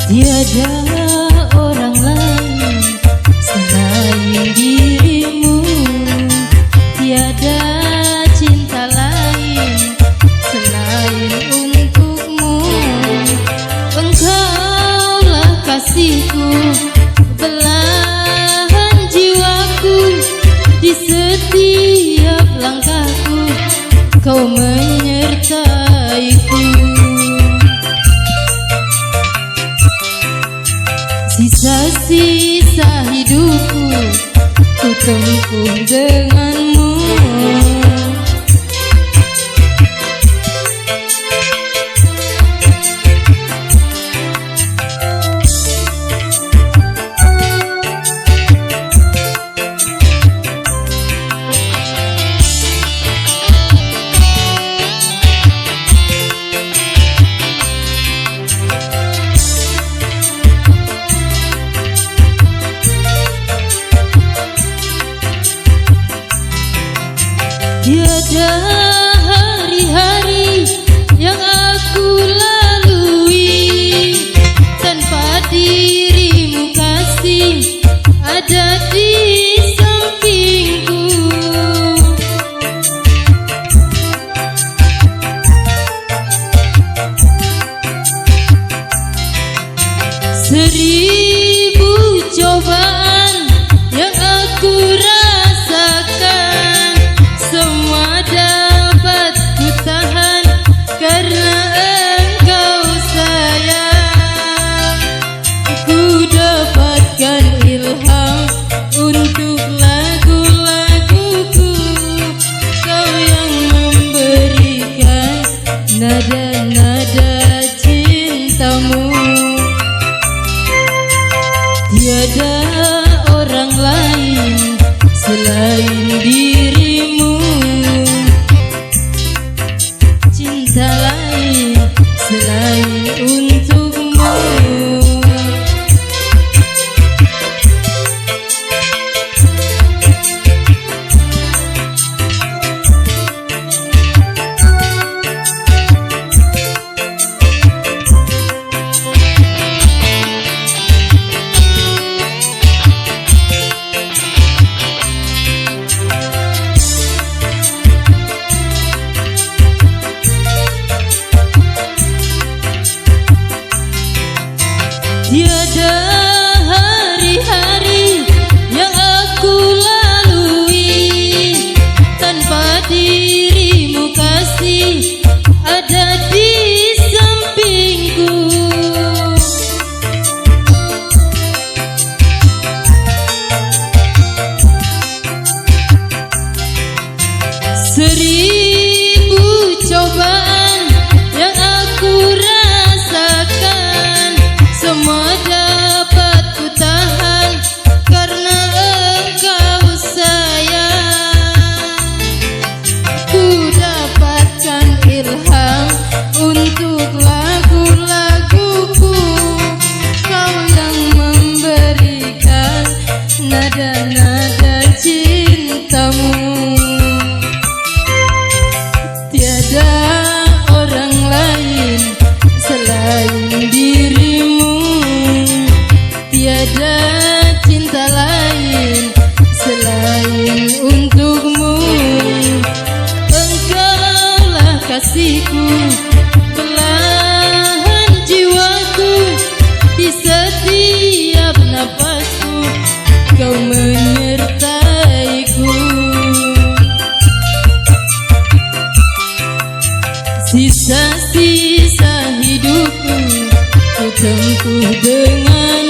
Tiada orang lain selain dirimu, tiada cinta lain selain untukmu. Engkaulah kasihku, belahan jiwaku, di setiap langkahku kau menyertaiku. Sisa-sisa hidupku ku tempuh denganmu. Tiada hari-hari yang aku lalui tanpa dirimu kasih ada di sampingku. Seribu cobaan yang aku rasakan, semua dapat ku tahan karena engkau sayang. Ku dapatkan ilham untuk lagu-laguku, kau yang memberikan nada-nada cintamu. Tiada orang lain selain dirimu, cinta lain selain untukmu. Tiada hari-hari yang aku lalui tanpa dirimu kasih ada di sampingku. Seribu cobaan yang aku rasakan, semua dapat ku tahan karena engkau sayang. Ku dapatkan ilham untuk lagu-laguku, kau yang memberikan nada-nada cintamu. Tiada orang lain selain dirimu, tiada cinta lain selain untukmu. Engkaulah kasihku, belahan jiwaku, di setiap napasku kau menyertaiku. Sisa-sisa hidupku ku tempuh dengan